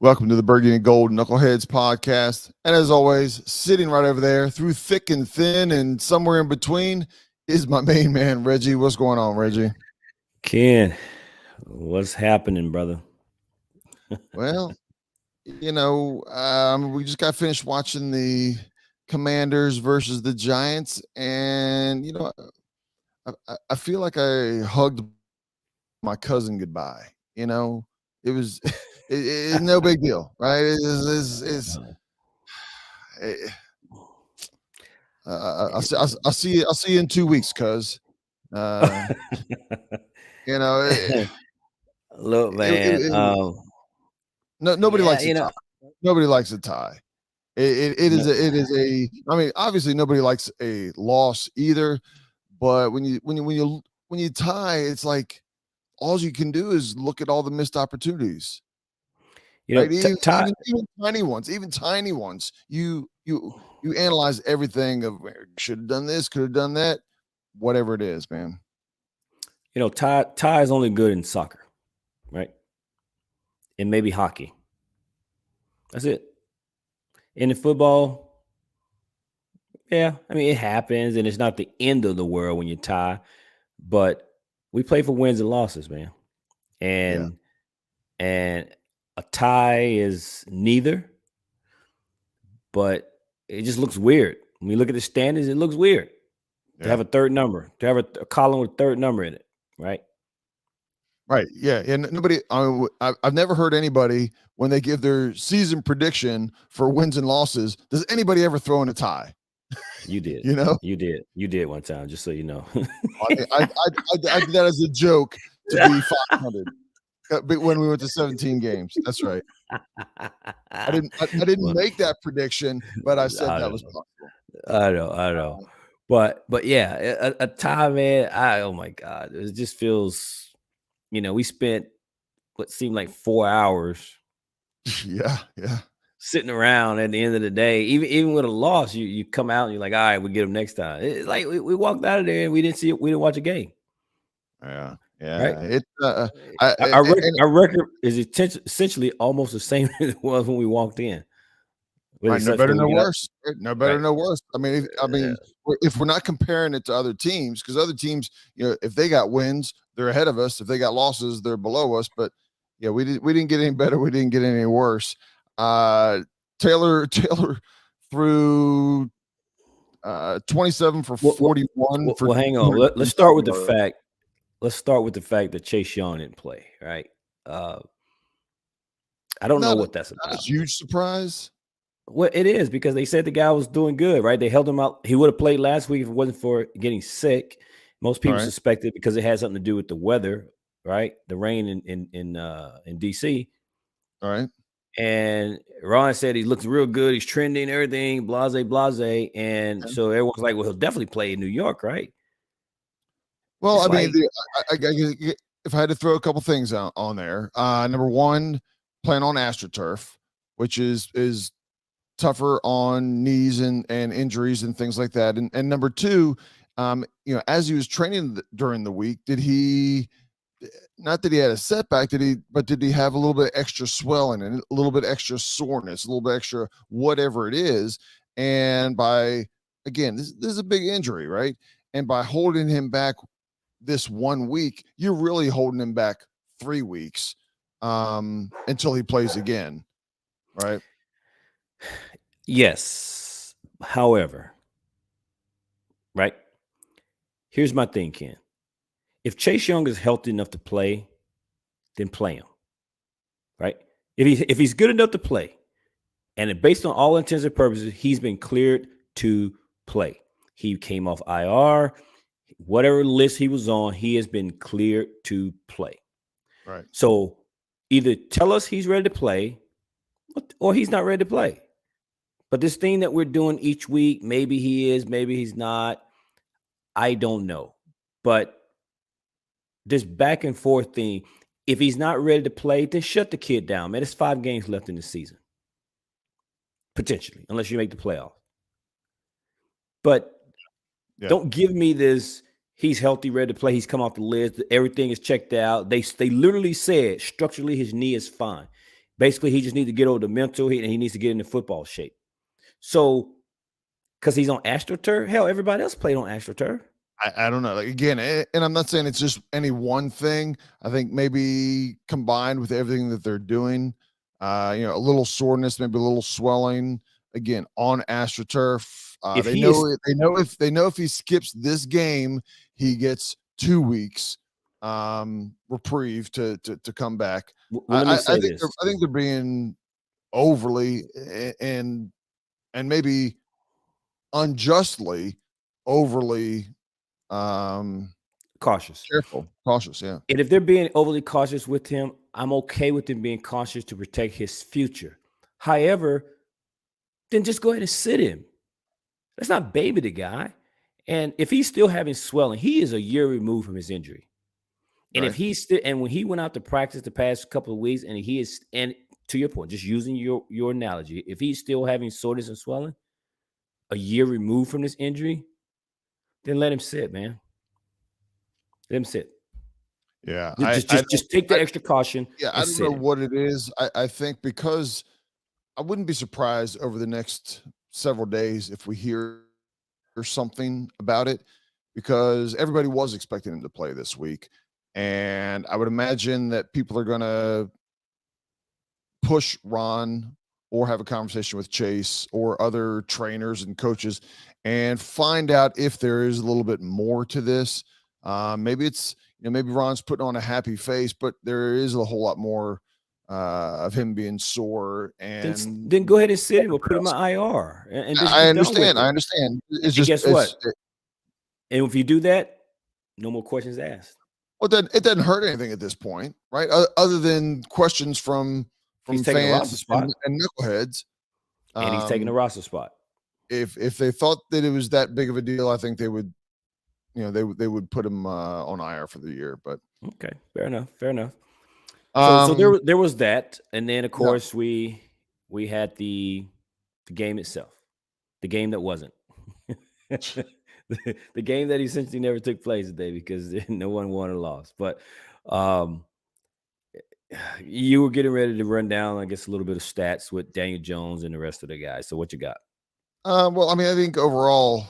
Welcome to the Burgundy and Gold Knuckleheads podcast. And as always, sitting right over there through thick and thin and somewhere in between is my main man, Reggie. What's going on, Reggie? Ken, what's happening, brother? Well, we just got finished watching the Commanders versus the Giants. And, I feel like I hugged my cousin goodbye. It was it's no big deal, right? It, I'll see you in 2 weeks, cuz. You know, it, Look, it, man. it, no, nobody Yeah, likes a tie. Nobody likes a tie. I mean, obviously nobody likes a loss either, but when you tie, it's like all you can do is look at all the missed opportunities. Right? Even tiny ones. You analyze everything of should have done this, could have done that, whatever it is, man. Tie is only good in soccer, right? And maybe hockey. That's it. And in football, yeah, I mean, it happens, and it's not the end of the world when you tie, but we play for wins and losses, man. And a tie is neither, but it just looks weird. When you look at the standings, it looks weird to have a third number, to have a column with a third number in it, right? Right. Yeah. And I've never heard anybody when they give their season prediction for wins and losses. Does anybody ever throw in a tie? You did. You did one time, just so you know. I did that as a joke to be 500. But when we went to 17 games, that's right. I didn't make that prediction, but I said that was possible. I know. But yeah, a tie, man. Oh my God, it just feels. We spent what seemed like 4 hours. Yeah. Sitting around at the end of the day, even with a loss, you come out and you're like, all right, we get them next time. It's like we walked out of there and we didn't watch a game. Yeah. Right. Our record is essentially almost the same as it was when we walked in. Right, no better, no worse. No better, no worse. I mean, if we're not comparing it to other teams, because other teams, if they got wins, they're ahead of us. If they got losses, they're below us. But yeah, we didn't get any better. We didn't get any worse. Taylor threw 27 for 41. Well, hang on. Let's start with the fact. Let's start with the fact that Chase Young didn't play. Right. I don't know what that's about. A huge surprise. Well, it is because they said the guy was doing good, right? They held him out. He would have played last week if it wasn't for getting sick. Most people suspected because it had something to do with the weather, right? The rain in DC. All right. And Ron said he looks real good. He's trending, everything, blase. And so everyone's like, well, he'll definitely play in New York, right? Well, I mean, if I had to throw a couple things out on there, number one, playing on AstroTurf, which is tougher on knees and injuries and things like that. And number two, as he was training during the week, did he, not that he had a setback, did he have a little bit extra swelling and a little bit extra soreness, a little bit extra whatever it is? And this is a big injury, right? And by holding him back this 1 week, you're really holding him back 3 weeks until he plays again, right? Yes. However, right? Here's my thing, Ken. If Chase Young is healthy enough to play, then play him, right? If he's good enough to play, and based on all intents and purposes, he's been cleared to play. He came off IR, whatever list he was on, he has been cleared to play. Right. So either tell us he's ready to play, or he's not ready to play. But this thing that we're doing each week, maybe he is, maybe he's not. I don't know. But this back and forth thing, if he's not ready to play, then shut the kid down, man. There's 5 games left in the season. Potentially, unless you make the playoffs. But don't give me this, he's healthy, ready to play, he's come off the list, everything is checked out. They literally said structurally his knee is fine. Basically, he just needs to get over the mental, and he needs to get into football shape. So, because he's on AstroTurf, hell, everybody else played on AstroTurf. I don't know. Like, again, and I'm not saying it's just any one thing. I think maybe combined with everything that they're doing, a little soreness, maybe a little swelling. Again, on AstroTurf, If they he know is, if he skips this game, he gets 2 weeks reprieve to come back. well, let me say this. I think they're being overly and maybe unjustly overly Cautious. cautious, yeah. And if they're being overly cautious with him, I'm okay with them being cautious to protect his future. However, then just go ahead and sit him. Let's not baby the guy. And if he's still having swelling, he is a year removed from his injury. And if Right. he's still, and when he went out to practice the past couple of weeks, and he is, and to your point, just using your analogy, if he's still having soreness and swelling, a year removed from this injury, then let him sit, man. Let him sit. Yeah. Just take the extra caution I and don't know sit him. what it is. I think because I wouldn't be surprised over the next several days if we hear something about it because everybody was expecting him to play this week. And I would imagine that people are going to push Ron or have a conversation with Chase or other trainers and coaches and find out if there is a little bit more to this. Maybe it's, maybe Ron's putting on a happy face, but there is a whole lot more of him being sore and Then go ahead and sit him or put him on IR and just I be done with understand. I it. understand. It's And just guess what? And if you do that, no more questions asked. well, then it doesn't hurt anything at this point, right? Other than questions from He's taking a roster fans spot, and knuckleheads. and he's taking a Um, roster spot. if they thought that it was that big of a deal, I think they would, they would put him on IR for the year. But Okay, fair enough. Fair enough. So um, there was that, and then of yeah, course we had the game itself, the game that wasn't. The game that essentially never took place today because no one won or lost. But um, you were getting ready to run down, I guess, a little bit of stats with Daniel Jones and the rest of the guys. So what you got? well, I mean, I think overall,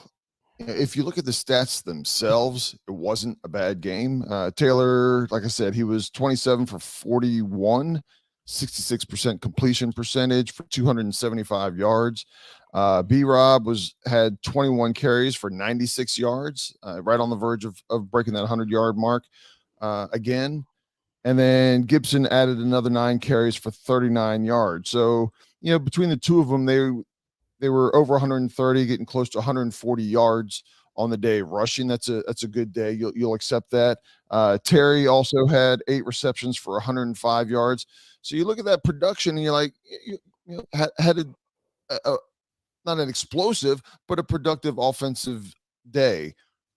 if you look at the stats themselves, it wasn't a bad game. Taylor, like I said, he was 27 for 41, 66% completion percentage for 275 yards. B Rob had 21 carries for 96 yards, right on the verge of breaking that 100-yard mark again. And then Gibson added another 9 carries for 39 yards. So, between the two of them, they were over 130, getting close to 140 yards on the day rushing. That's a good day. You'll accept that. Terry also had 8 receptions for 105 yards. So you look at that production and you're like, had a not an explosive, but a productive offensive day.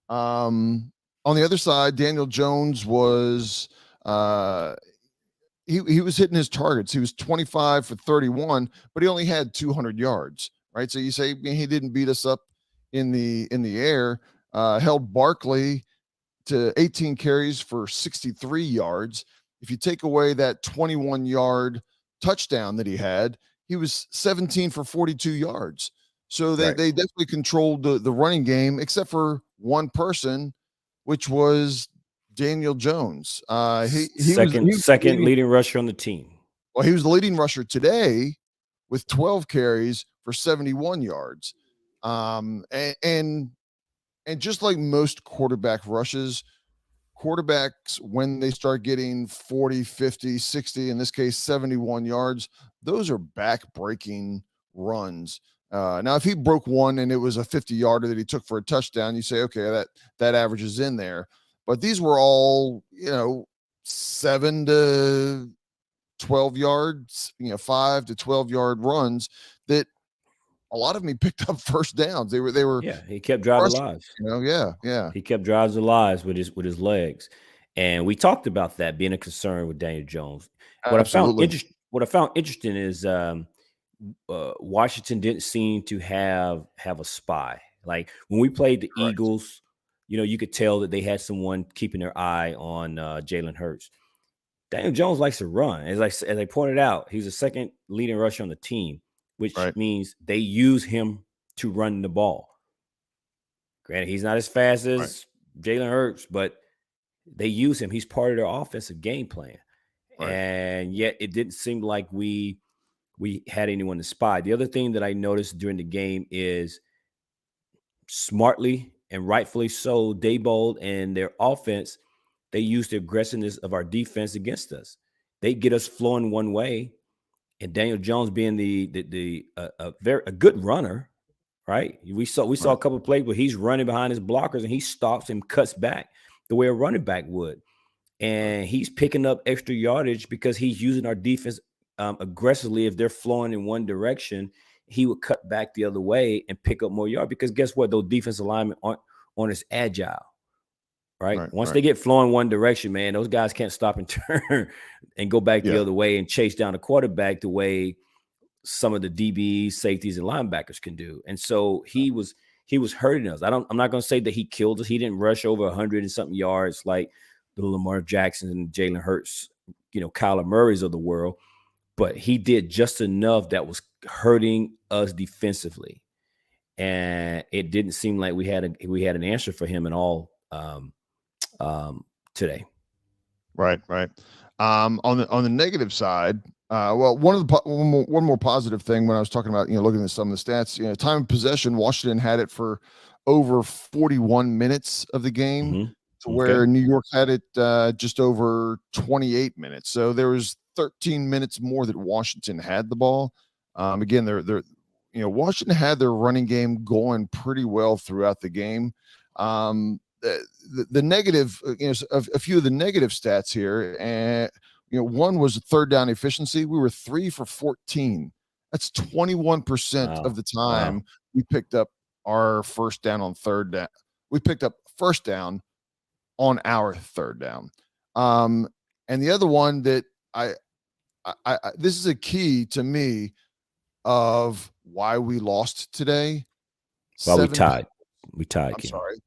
On the other side, Daniel Jones was he was hitting his targets. He was 25 for 31, but he only had 200 yards, right? So you say he didn't beat us up in the air. Held Barkley to 18 carries for 63 yards. If you take away that 21-yard touchdown that he had, he was 17 for 42 yards. So they Right. they definitely controlled the running game, except for one person, which was Daniel Jones. He was Second leading rusher on the team. well, he was the leading rusher today with 12 carries for 71 yards. And just like most quarterback rushes, quarterbacks, when they start getting 40, 50, 60, in this case, 71 yards, those are back breaking runs. Now, if he broke one and it was a 50-yarder that he took for a touchdown, you say, okay, that average is in there. But these were all, 7 to 12 yards, 5 to 12-yard runs that a lot of them he picked up first downs. They were Yeah, he kept drives rushing, alive. yeah. He kept drives alive with his legs, and we talked about that being a concern with Daniel Jones. Absolutely. What I found interesting is Washington didn't seem to have a spy. Like when we played the Correct. Eagles, you could tell that they had someone keeping their eye on Jalen Hurts. Daniel Jones likes to run. As I pointed out, he's the second leading rusher on the team, which Right. means they use him to run the ball. Granted, he's not as fast Right. as Jalen Hurts, but they use him. He's part of their offensive game plan. Right. And yet it didn't seem like we had anyone to spy. The other thing that I noticed during the game is, smartly and rightfully so, Daboll and their offense, they use the aggressiveness of our defense against us. They get us flowing one way, and Daniel Jones being a good runner, right? We saw a Right. couple of plays where he's running behind his blockers and he stops and cuts back the way a running back would, Right. and he's picking up extra yardage because he's using our defense aggressively. If they're flowing in one direction, he would cut back the other way and pick up more yard, because guess what? Those defensive linemen aren't as agile, right? Right. Once Right. they get flowing one direction, man, those guys can't stop and turn and go back the Yeah. other way and chase down the quarterback the way some of the DBs, safeties, and linebackers can do. And so he was hurting us. I'm not going to say that he killed us. He didn't rush over 100 and something yards like the Lamar Jackson and Jalen Hurts, Kyler Murray's of the world, but he did just enough that was hurting us defensively. And it didn't seem like we had an answer for him at all today. Right. Right. On the negative side, well, one more positive thing when I was talking about, looking at some of the stats, time of possession, Washington had it for over 41 minutes of the game, to Okay. where New York had it just over 28 minutes. So there was 13 minutes more that Washington had the ball. Again, Washington had their running game going pretty well throughout the game. The negative, a few of the negative stats here, and one was third down efficiency. We were 3 for 14. That's 21% of the time Wow. we picked up our first down on third down. We picked up first down on our third down. And the other one that I this is a key to me of why we lost today. Well, we 7 tied. We tied, I'm Kim. sorry.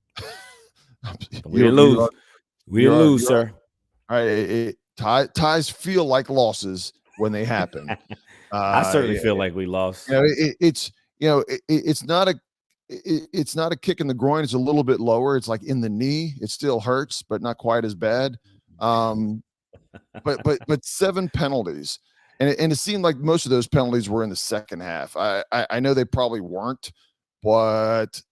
We didn't lose. We didn't lose, sir. All right. Ties feel like losses when they happen. I certainly feel like we lost. It's not a kick in the groin. It's a little bit lower. It's like in the knee. It still hurts, but not quite as bad. But 7 penalties, and it seemed like most of those penalties were in the second half. I know they probably weren't, but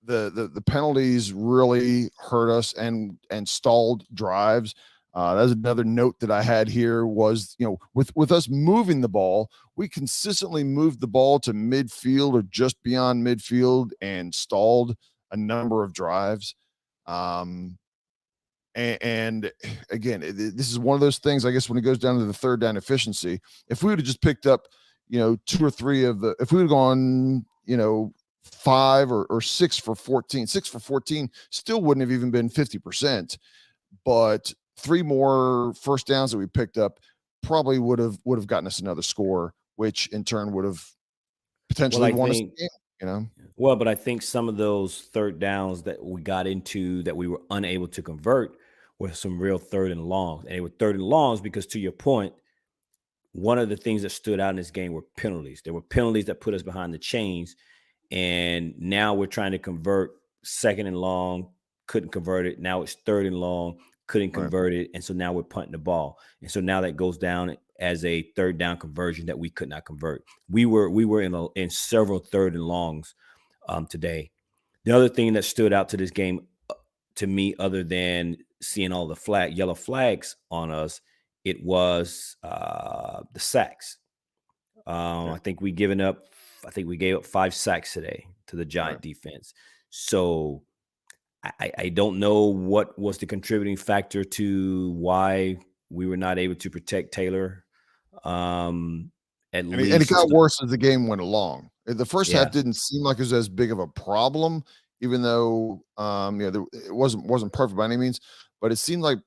the penalties really hurt us and stalled drives. That's another note that I had here was, with us moving the ball, we consistently moved the ball to midfield or just beyond midfield and stalled a number of drives. And again, this is one of those things, I guess, when it goes down to the third down efficiency, if we would have just picked up, 2 or 3 if we would have gone, 5 or 6 for 14, 6 for 14 still wouldn't have even been 50%. But 3 more first downs that we picked up probably would have gotten us another score, which in turn would have potentially won us the game, Well, but I think some of those third downs that we got into that we were unable to convert were some real third and longs. And they were third and longs because, to your point, one of the things that stood out in this game were penalties. There were penalties that put us behind the chains. And now we're trying to convert second and long, couldn't convert it. Now it's third and long, couldn't convert it. And so now we're punting the ball. And so now that goes down as a third down conversion that we could not convert. We were in several third and longs today. The other thing that stood out to this game to me, other than seeing all the yellow flags on us, it was the sacks. I think we gave up 5 sacks today to the Giant defense. So I don't know what was the contributing factor to why we were not able to protect Taylor. And it got worse as the game went along. The first half didn't seem like it was as big of a problem, even though it wasn't perfect by any means. But it seemed like, at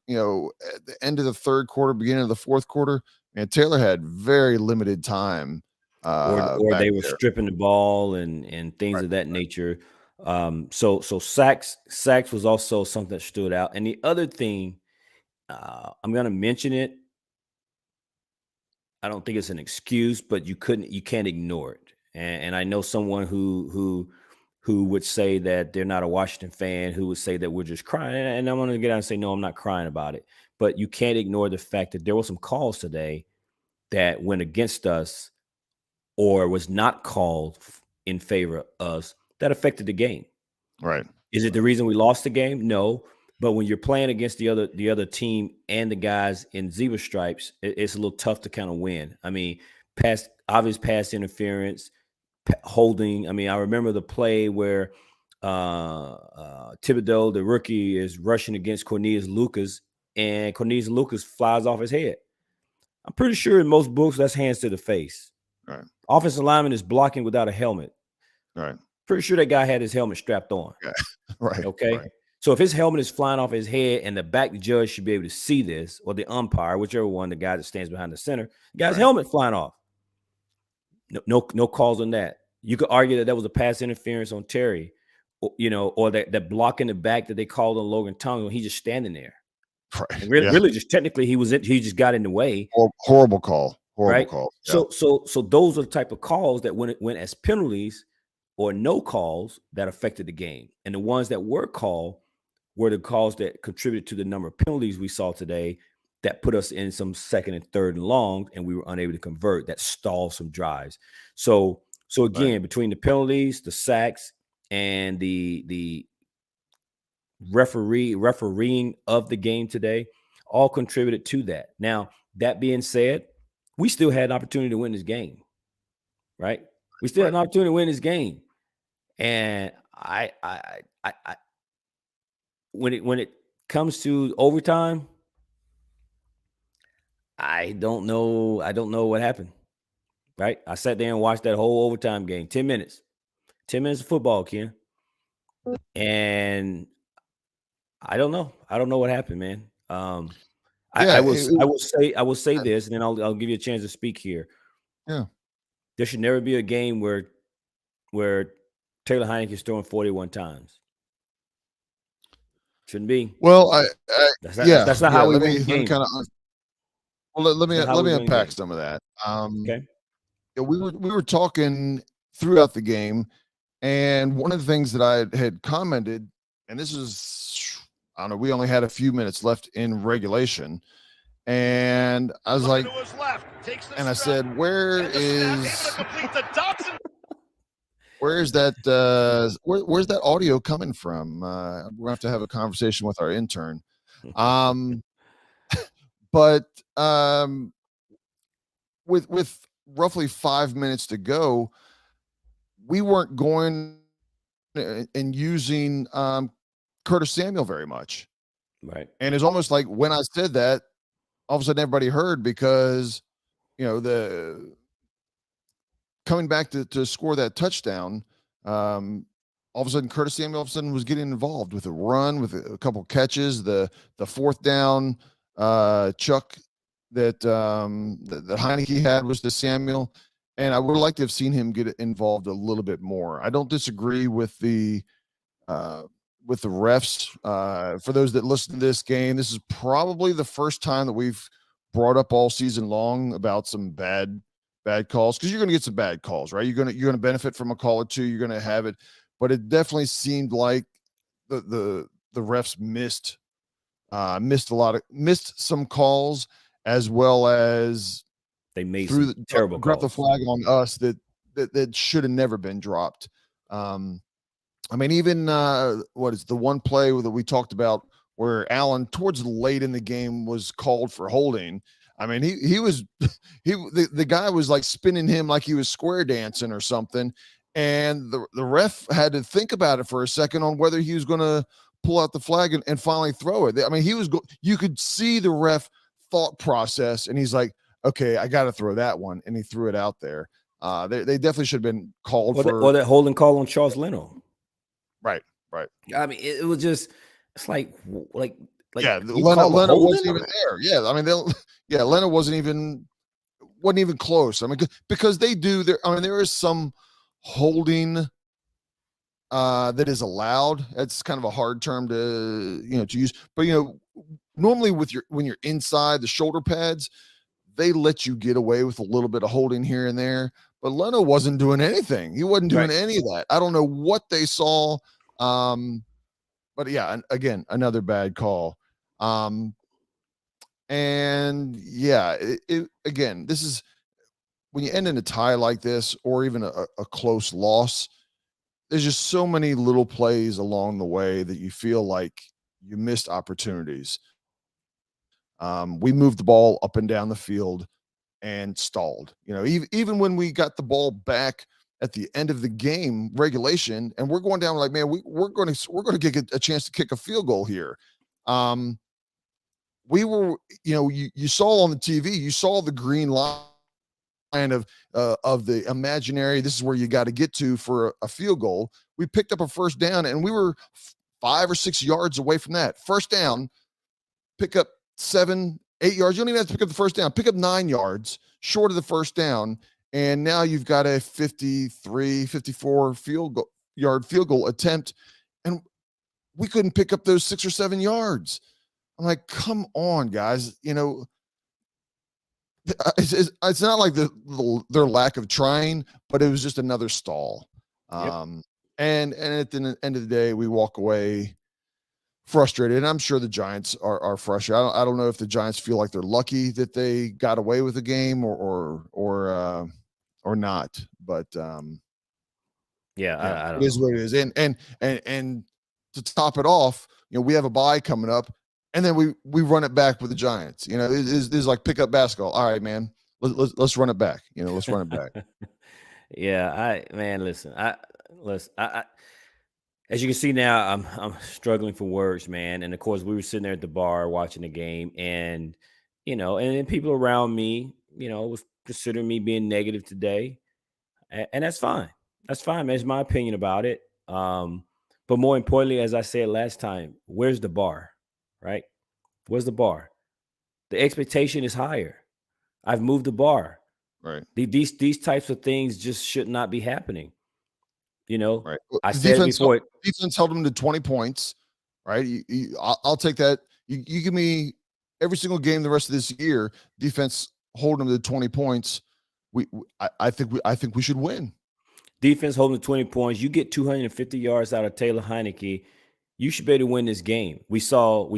the end of the third quarter, beginning of the fourth quarter, and Taylor had very limited time. Or they were stripping the ball and things of that nature. So sacks was also something that stood out. And the other thing, I'm going to mention it I don't think it's an excuse, but you can't ignore it. And I know someone who would say that they're not a Washington fan, who would say that we're just crying. And I'm going to get out and say, no, I'm not crying about it. But you can't ignore the fact that there were some calls today that went against us or was not called in favor of us that affected the game. Right. Is it the reason we lost the game? No. But when you're playing against the other team and the guys in zebra stripes, it's a little tough to kind of win. I mean, obvious pass interference, holding. I mean, I remember the play where Thibodeau, the rookie, is rushing against Cornelius Lucas, and Cornelius Lucas flies off his head. I'm pretty sure in most books that's hands to the face. Right. Offensive lineman is blocking without a helmet. Right. Pretty sure that guy had his helmet strapped on. Yeah. Right. Okay. Right. So if his helmet is flying off his head and the back judge should be able to see this, or the umpire, whichever one, the guy that stands behind the center, the guy's helmet flying off. No calls on that. You could argue that was a pass interference on Terry, or that block in the back that they called on Logan Tongue when he's just standing there. Right. And really, just technically, he just got in the way. Horrible call. Horrible call. Yeah. So those are the type of calls that went as penalties or no calls that affected the game, and the ones that were called were the calls that contributed to the number of penalties we saw today that put us in some second and third and long, and we were unable to convert. That stalled some drives. So again, between the penalties, the sacks, and the refereeing of the game today, all contributed to that. Now, that being said, we still had an opportunity to win this game, right? We still had an opportunity to win this game, and I when it comes to overtime, I don't know what happened. Right? I sat there and watched that whole overtime game, 10 minutes. 10 minutes of football, Ken. And I don't know. I don't know what happened, man. I will say this, and then I'll give you a chance to speak here. Yeah. There should never be a game where Taylor Heinicke is throwing 41 times. Shouldn't be. Well, that's not how we win the game. Let me unpack some of that. Okay. We were talking throughout the game, and one of the things that I had commented, and this is, I don't know, we only had a few minutes left in regulation, and I was like, and I said, where's that audio coming from? We're gonna have to have a conversation with our intern. But with roughly 5 minutes to go, we weren't going and using Curtis Samuel very much. Right. And it's almost like when I said that, all of a sudden everybody heard, because, the coming back to score that touchdown, all of a sudden Curtis Samuel was getting involved with a run, with a couple catches, the fourth down chuck that Heinicke had was to Samuel, and I would like to have seen him get involved a little bit more. I don't disagree with the refs. For those that listen to this game, this is probably the first time that we've brought up all season long about some bad calls, because you're going to get some bad calls, right? You're going to benefit from a call or two. You're going to have it, but it definitely seemed like the refs missed some calls, as well as they made some terrible dropped calls. the flag on us that should have never been dropped. I mean, even what is the one play that we talked about where Allen towards late in the game was called for holding. I mean, the guy was like spinning him like he was square dancing or something, and the ref had to think about it for a second on whether he was going to pull out the flag and finally throw it. I mean, you could see the ref thought process, and he's like, okay, I got to throw that one, and he threw it out there. They definitely should have been called or that holding call on Charles Leno. Right. I mean, it was just, it's like yeah, Leno wasn't even there. Yeah, I mean, Leno wasn't even close. I mean, because they do there. I mean, there is some holding that is allowed. That's kind of a hard term to use, but normally when you're inside the shoulder pads, they let you get away with a little bit of holding here and there, but Leno wasn't doing anything. He wasn't doing any of that. I don't know what they saw. But yeah, again, another bad call. And yeah, again, this is when you end in a tie like this, or even a close loss, there's just so many little plays along the way that you feel like you missed opportunities. We moved the ball up and down the field and stalled. You know, even when we got the ball back at the end of the game regulation, and we're going down like, man, we're going to get a chance to kick a field goal here. We were, you know, you saw on the TV, you saw the green line of the imaginary. This is where you got to get to for a field goal. We picked up a first down, and we were 5 or 6 yards away from that first down. Pick up 7, 8 yards. You don't even have to pick up the first down. Pick up 9 yards short of the first down, and now you've got a 53, 54 field goal attempt, and we couldn't pick up those 6 or 7 yards. I'm like, come on, guys. You know, it's not like their lack of trying, but it was just another stall. And at the end of the day, we walk away frustrated. And I'm sure the Giants are frustrated. I don't know if the Giants feel like they're lucky that they got away with the game or not. But I it is what it is. And to top it off, you know, we have a bye coming up, and then we run it back with the Giants. You know, it is like pickup basketball. All right, man, let's run it back. You know, let's run it back. Listen, as you can see now, I'm struggling for words, man. And of course, we were sitting there at the bar watching the game, and you know, and then people around me, you know, was considering me being negative today, and that's fine. That's fine, man. It's my opinion about it. But more importantly, as I said last time, where's the bar, right? Where's the bar? The expectation is higher. I've moved the bar. Right. These types of things just should not be happening. You know, right. I said it before. Defense held them to 20 points, right? I'll take that. You give me every single game the rest of this year, defense hold them to 20 points. I think we should win. Defense holding 20 points. You get 250 yards out of Taylor Heineke, you should be able to win this game. We saw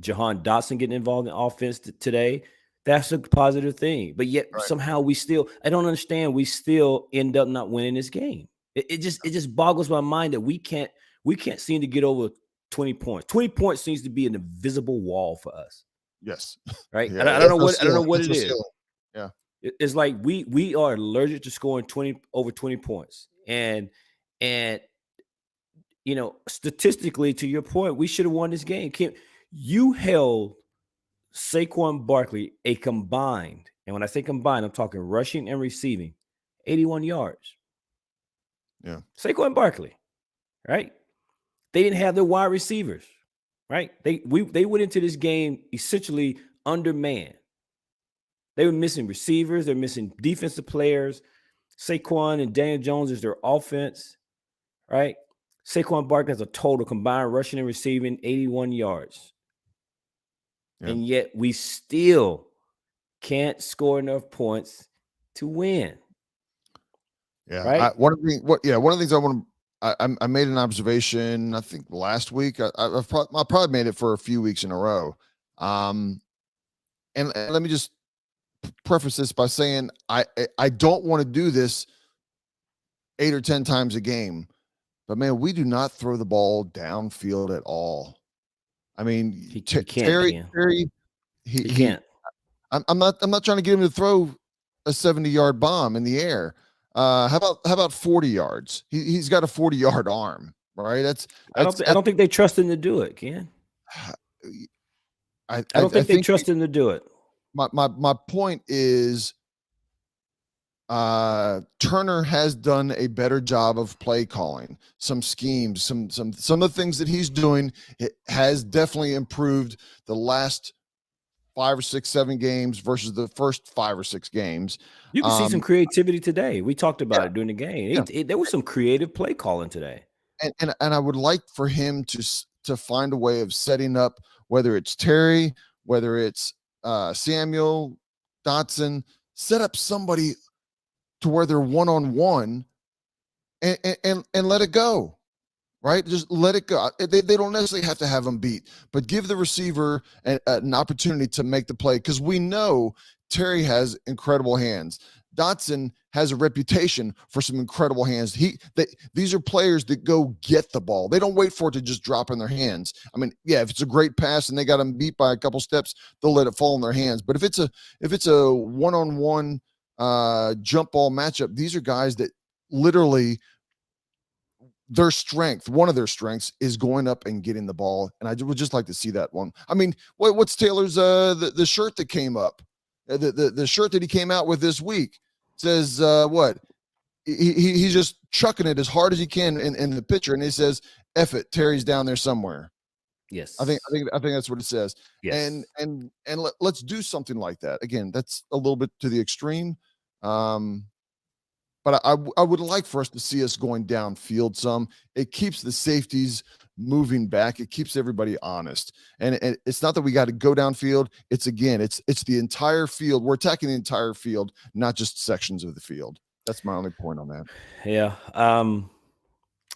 Jahan Dotson getting involved in offense today. That's a positive thing. But yet somehow I don't understand. We still end up not winning this game. It just boggles my mind that we can't seem to get over 20 points. 20 points seems to be an invisible wall for us. Yes. Right. Yeah, I don't know what it is. Yeah. It's like we are allergic to scoring over 20 points. And you know, statistically, to your point, we should have won this game. Kim, you held Saquon Barkley a combined, and when I say combined, I'm talking rushing and receiving, 81 yards. Yeah. Saquon Barkley, right? They didn't have their wide receivers, right? They went into this game essentially undermanned. They were missing receivers. They're missing defensive players. Saquon and Daniel Jones is their offense, right? Saquon Barkley has a total combined rushing and receiving 81 yards. Yeah. And yet we still can't score enough points to win. Yeah. Right? One of the things I want to I made an observation, I think last week. I probably made it for a few weeks in a row. And let me just preface this by saying I don't want to do this 8 or 10 times a game. But man, we do not throw the ball downfield at all. I mean, Terry, he can't. I'm not trying to get him to throw a 70-yard bomb in the air. How about 40 yards? He's got a 40-yard arm, right? I don't think they trust him to do it, Ken. I don't think they trust him to do it. My point is, Turner has done a better job of play calling, some schemes, some of the things that he's doing. It has definitely improved the last 5 or 6, 7 games versus the first 5 or 6 games. You can see some creativity today. We talked about it during the game. There was some creative play calling today. And I would like for him to find a way of setting up, whether it's Terry, whether it's Samuel, Dotson, set up somebody to where they're one-on-one and let it go. Right? Just let it go. They don't necessarily have to have them beat, but give the receiver an opportunity to make the play, because we know Terry has incredible hands. Dotson has a reputation for some incredible hands. These are players that go get the ball. They don't wait for it to just drop in their hands. I mean, yeah, if it's a great pass and they got them beat by a couple steps, they'll let it fall in their hands. But if it's a one-on-one jump ball matchup, these are guys that literally one of their strengths is going up and getting the ball. And I would just like to see that one. I mean, what's Taylor's the shirt that came up, the shirt that he came out with this week says what? He's just chucking it as hard as he can in the picture, and he says, "F it, Terry's down there somewhere." Yes, I think that's what it says. Yes. And let's do something like that. Again, that's a little bit to the extreme. But I would like for us to see us going downfield some. It keeps the safeties moving back. It keeps everybody honest. And it's not that we got to go downfield. It's the entire field. We're attacking the entire field, not just sections of the field. That's my only point on that. Yeah.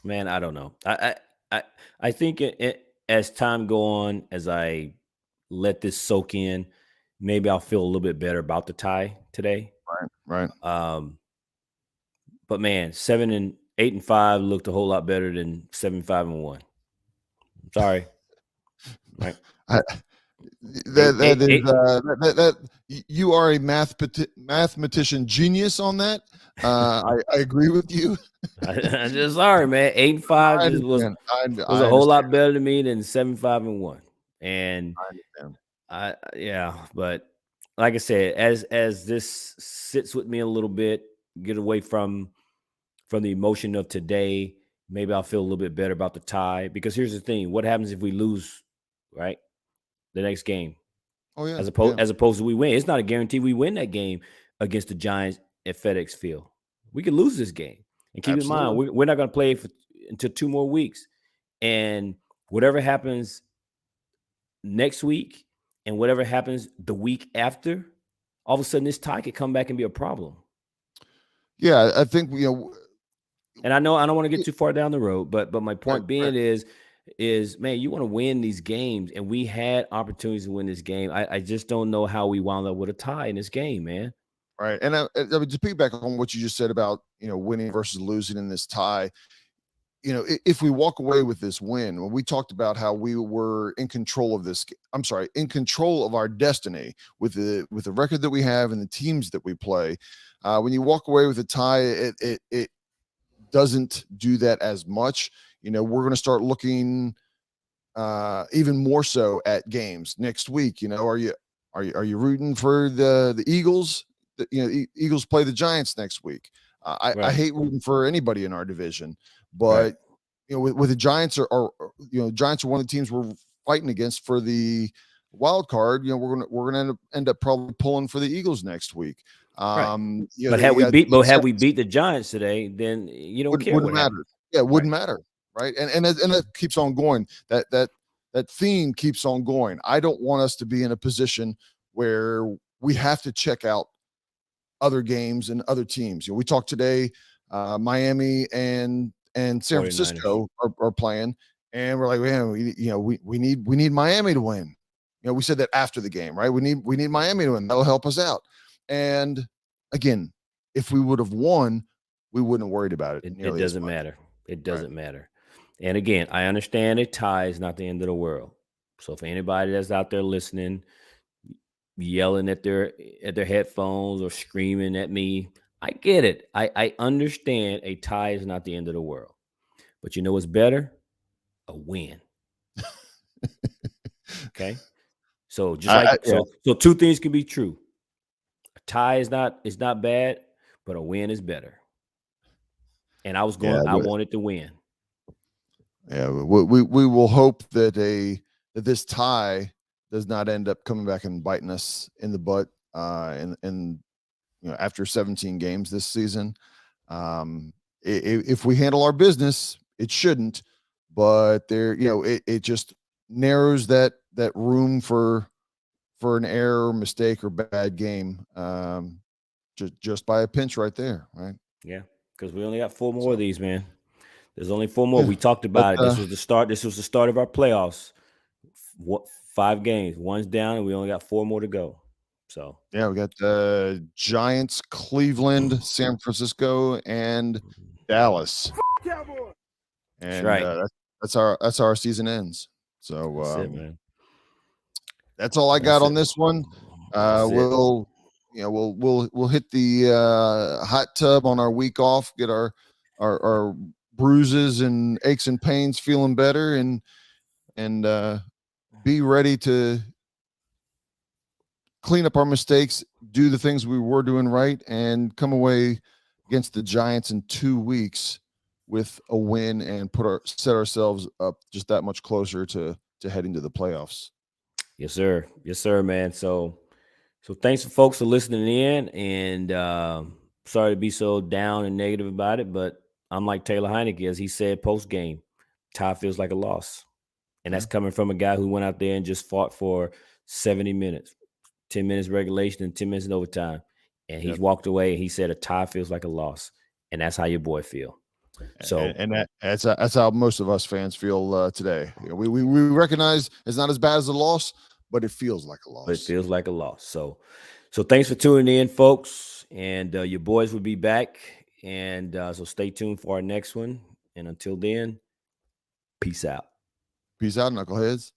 Man, I don't know. I think as time go on, as I let this soak in, maybe I'll feel a little bit better about the tie today. Right. But man, 7-8-5 looked a whole lot better than 7-5-1. Sorry. Right. You are a mathematician genius on that. I agree with you. I'm just sorry, man. 8-5 just was a whole lot better to me than 7-5-1. And but like I said, as this sits with me a little bit, get away from the emotion of today, maybe I'll feel a little bit better about the tie. Because here's the thing: what happens if we lose, right? The next game. Oh yeah. As opposed to we win. It's not a guarantee we win that game against the Giants at FedEx Field. We could lose this game. And keep in mind, we're not going to play until 2 more weeks. And whatever happens next week and whatever happens the week after, all of a sudden this tie could come back and be a problem. Yeah, I think and I know I don't want to get too far down the road, but my point being is man, you want to win these games, and we had opportunities to win this game. I just don't know how we wound up with a tie in this game, man. Right. And I mean, to piggyback on what you just said about, winning versus losing in this tie, if we walk away with this win, when we talked about how we were in control of in control of our destiny with the record that we have and the teams that we play, when you walk away with a tie, it doesn't do that as much. We're going to start looking even more so at games next week. Are you rooting for the Eagles? Eagles play the Giants next week. I hate rooting for anybody in our division, but with the Giants Giants are one of the teams we're fighting against for the wild card. We're gonna end up probably pulling for the Eagles next week. But had we beat the Giants today, then you don't care. Wouldn't matter. Yeah, it wouldn't matter, right? And that keeps on going. That theme keeps on going. I don't want us to be in a position where we have to check out other games and other teams. We talked today, Miami and San Francisco are playing, and we're like, man, we need Miami to win. We said that after the game, right? We need Miami to win. That'll help us out. And again, if we would have won, we wouldn't have worried about it. It doesn't matter. It doesn't matter. And again, I understand a tie is not the end of the world. So for anybody that's out there listening, yelling at their headphones or screaming at me, I get it. I understand a tie is not the end of the world. But you know what's better? A win. Okay. So so two things can be true. A tie is not bad, but a win is better. And I wanted to win. Yeah, we will hope that this tie does not end up coming back and biting us in the butt and after 17 games this season. If we handle our business, it shouldn't, but it just narrows that room for for an error, mistake, or bad game. Just by a pinch right there, right? Yeah, because we only got 4 more of these, man. There's only 4 more. We talked But, about it. This was the start. This was the start of our playoffs. What 5 games? One's down, and we only got 4 more to go. So yeah, we got Giants, Cleveland, San Francisco, and Dallas. that's And right. that's our season ends. So That's it, man. that's all I That's got on it. this one. That's it. We'll hit the hot tub on our week off, get our bruises and aches and pains feeling better, and be ready to clean up our mistakes, do the things we were doing right, and come away against the Giants in 2 weeks with a win and set ourselves up just that much closer to heading to the playoffs. Yes, sir. Yes, sir, man. So thanks for folks for listening in, and sorry to be so down and negative about it, but I'm like Taylor Heineke, as he said post game, tie feels like a loss. And that's coming from a guy who went out there and just fought for 70 minutes, 10 minutes regulation and 10 minutes in overtime. And he's walked away and he said a tie feels like a loss. And that's how your boy feel. So and that's how most of us fans feel today. We recognize it's not as bad as a loss, but it feels like a loss. But it feels like a loss. So thanks for tuning in, folks. And your boys will be back. And so stay tuned for our next one. And until then, peace out. Peace out, knuckleheads.